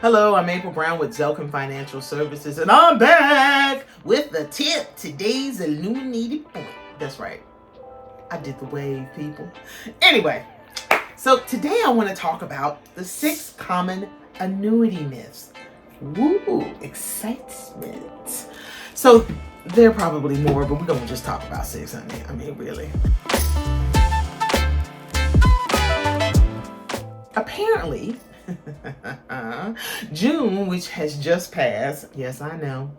Hello, I'm April Brown with Zelken Financial Services, and I'm back with the tip. Today's illuminated point. That's right. I did the wave, people. Anyway, so today I want to talk about the 6 common annuity myths. Woo, excitement. So there are probably more, but we're going to just talk about 6. I mean, really. Apparently, June, which has just passed, yes, I know,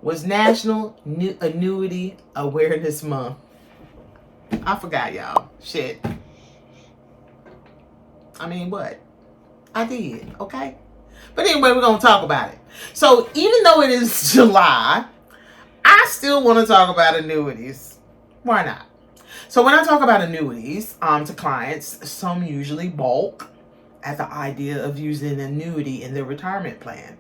was National Annuity Awareness Month. I forgot, y'all. Shit. I mean, what? I did, okay? But anyway, we're going to talk about it. So, even though it is July, I still want to talk about annuities. Why not? So, when I talk about annuities to clients, some usually balk at the idea of using an annuity in their retirement plan.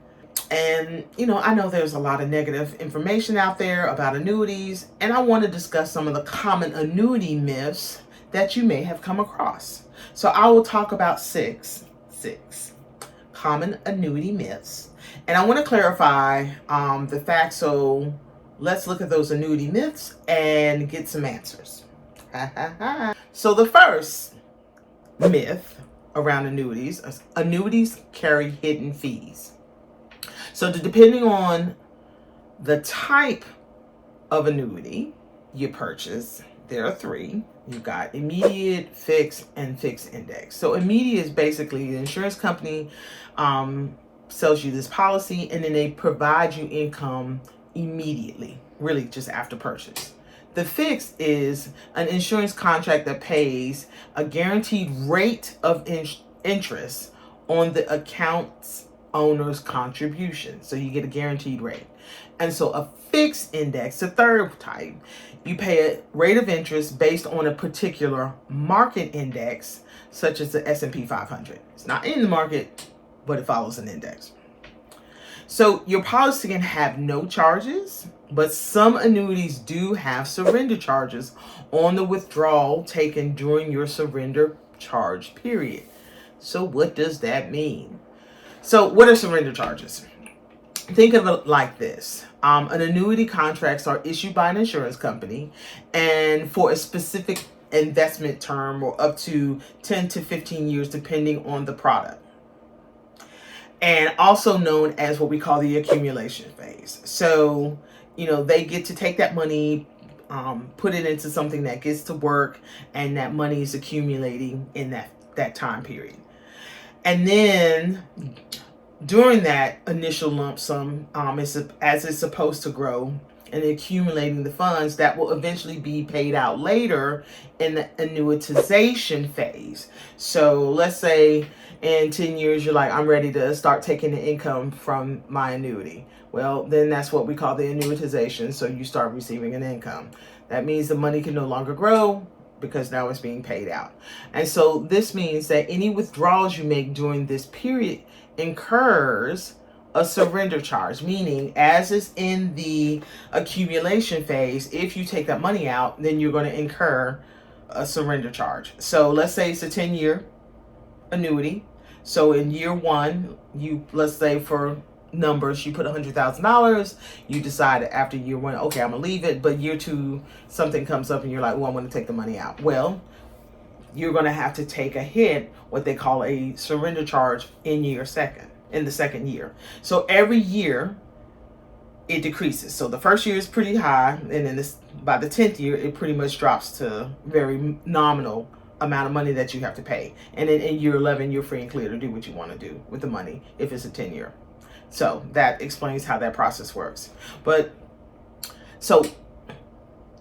And, I know there's a lot of negative information out there about annuities, and I want to discuss some of the common annuity myths that you may have come across. So I will talk about six common annuity myths. And I want to clarify the facts, so let's look at those annuity myths and get some answers. So the first myth around annuities carry hidden fees. So depending on the type of annuity you purchase, there are 3. You've got immediate, fixed, and fixed index. So immediate is basically the insurance company sells you this policy, and then they provide you income immediately, really just after purchase. The fixed is an insurance contract that pays a guaranteed rate of interest on the account's owner's contribution. So you get a guaranteed rate. And so a fixed index, the third type, you pay a rate of interest based on a particular market index, such as the S&P 500. It's not in the market, but it follows an index. So your policy can have no charges, but some annuities do have surrender charges on the withdrawal taken during your surrender charge period. So what does that mean? So what are surrender charges? Think of it like this. An annuity contracts are issued by an insurance company and for a specific investment term or up to 10 to 15 years depending on the product. And also known as what we call the accumulation phase. So, they get to take that money, put it into something that gets to work, and that money is accumulating in that time period. And then during that initial lump sum, as it's supposed to grow and accumulating the funds that will eventually be paid out later in the annuitization phase. So let's say in 10 years, you're like, I'm ready to start taking the income from my annuity. Well, then that's what we call the annuitization. So you start receiving an income. That means the money can no longer grow because now it's being paid out. And so this means that any withdrawals you make during this period incurs a surrender charge, meaning as is in the accumulation phase, if you take that money out, then you're going to incur a surrender charge. So let's say it's a 10-year annuity. So in year 1, let's say for numbers, you put $100,000. You decide after year 1, okay, I'm gonna leave it. But year 2, something comes up and you're like, well, I'm gonna take the money out. Well, you're gonna have to take a hit, what they call a surrender charge in the second year. So every year it decreases. So the first year is pretty high, and then by the 10th year, it pretty much drops to very nominal amount of money that you have to pay. And then in year 11, you're free and clear to do what you want to do with the money if it's a 10-year. So that explains how that process works. But so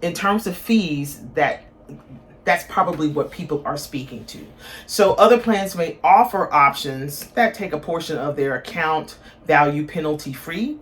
in terms of fees, that's probably what people are speaking to. So other plans may offer options that take a portion of their account value penalty free,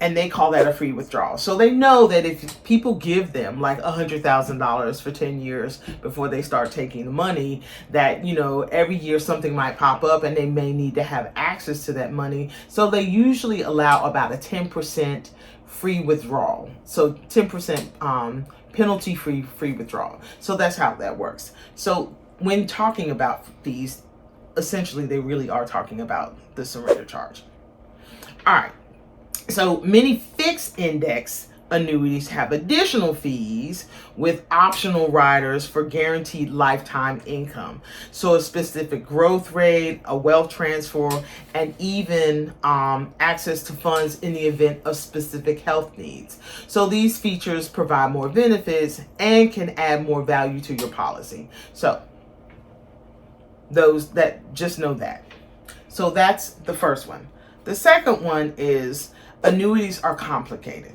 and they call that a free withdrawal. So they know that if people give them like $100,000 for 10 years before they start taking the money, that, every year something might pop up and they may need to have access to that money. So they usually allow about a 10% free withdrawal. So 10% penalty free withdrawal. So that's how that works. So when talking about fees, essentially they really are talking about the surrender charge. All right. So many fixed index annuities have additional fees with optional riders for guaranteed lifetime income. So a specific growth rate, a wealth transfer, and even access to funds in the event of specific health needs. So these features provide more benefits and can add more value to your policy. So those that just know that. So that's the first one. The second one is annuities are complicated.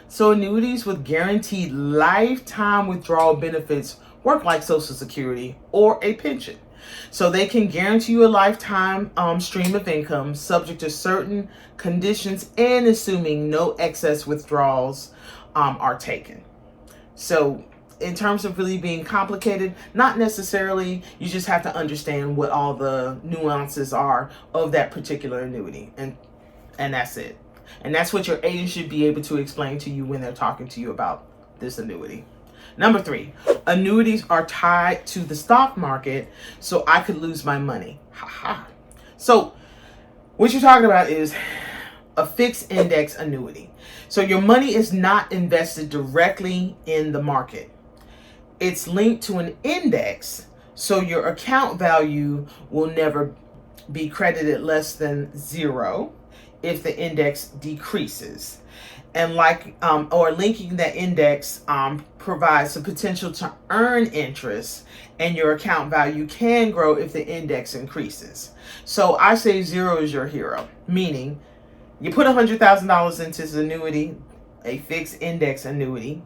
So annuities with guaranteed lifetime withdrawal benefits work like Social Security or a pension. So they can guarantee you a lifetime stream of income subject to certain conditions and assuming no excess withdrawals are taken. So in terms of really being complicated, not necessarily. You just have to understand what all the nuances are of that particular annuity, and that's it. And that's what your agent should be able to explain to you when they're talking to you about this annuity. Number 3, annuities are tied to the stock market, so I could lose my money. So what you're talking about is a fixed index annuity. So your money is not invested directly in the market. It's linked to an index, so your account value will never be credited less than 0 if the index decreases. And or linking that index provides the potential to earn interest, and your account value can grow if the index increases. So I say 0 is your hero, meaning you put $100,000 into this annuity, a fixed index annuity.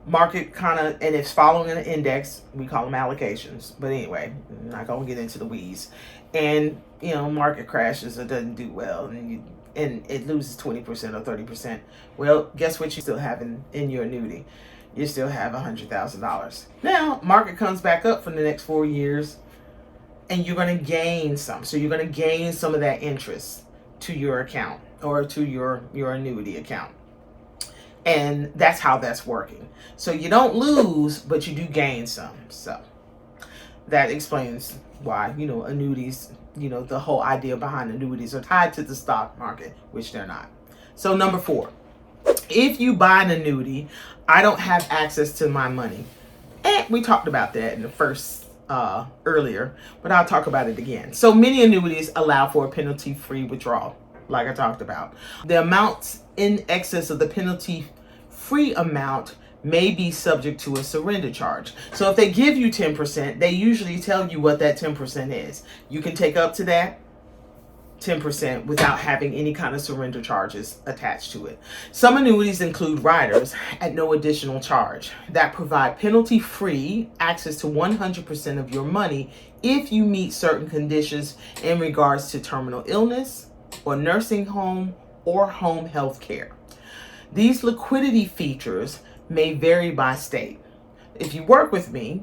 Market and it's following an index. We call them allocations. But anyway, I'm not going to get into the weeds. And, market crashes or doesn't do well, and it loses 20% or 30%. Well, guess what you still have in your annuity? You still have $100,000. Now, market comes back up for the next 4 years, and you're going to gain some. So you're going to gain some of that interest to your account or to your annuity account. And that's how that's working. So you don't lose, but you do gain some. So that explains why, annuities, the whole idea behind annuities are tied to the stock market, which they're not. So number 4, if you buy an annuity, I don't have access to my money. And we talked about that in the first earlier, but I'll talk about it again. So many annuities allow for a penalty-free withdrawal, like I talked about. The amounts in excess of the penalty-free amount may be subject to a surrender charge. So if they give you 10%, they usually tell you what that 10% is. You can take up to that 10% without having any kind of surrender charges attached to it. Some annuities include riders at no additional charge that provide penalty-free access to 100% of your money if you meet certain conditions in regards to terminal illness or nursing home or home health care. These liquidity features may vary by state. If you work with me,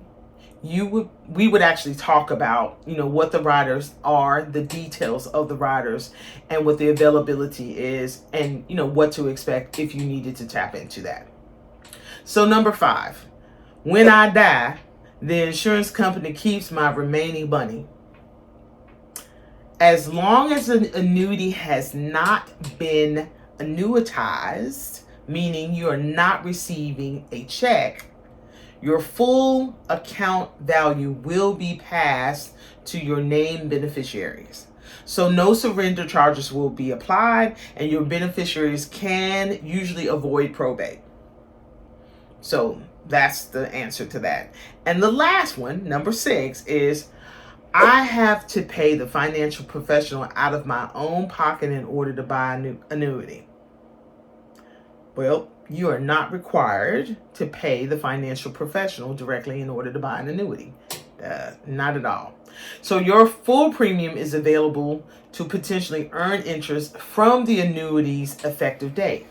we would actually talk about, what the riders are, the details of the riders, and what the availability is, and, what to expect if you needed to tap into that. So number 5, when I die, the insurance company keeps my remaining money. As long as an annuity has not been annuitized, meaning you are not receiving a check, your full account value will be passed to your named beneficiaries. So no surrender charges will be applied, and your beneficiaries can usually avoid probate. So that's the answer to that. And the last one, number 6, is I have to pay the financial professional out of my own pocket in order to buy an annuity. Well, you are not required to pay the financial professional directly in order to buy an annuity. Not at all. So your full premium is available to potentially earn interest from the annuity's effective date.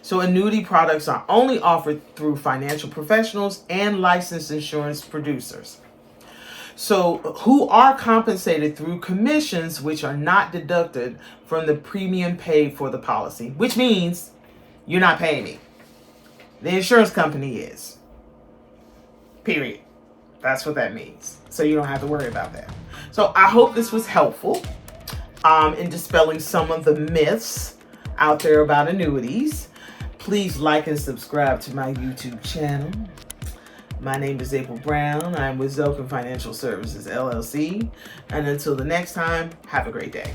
So annuity products are only offered through financial professionals and licensed insurance producers, so who are compensated through commissions which are not deducted from the premium paid for the policy, which means you're not paying me. The insurance company is. Period. That's what that means. So you don't have to worry about that. So I hope this was helpful. in dispelling some of the myths out there about annuities. Please like and subscribe to my YouTube channel. My name is April Brown. I'm with Zelken Financial Services, LLC. And until the next time, have a great day.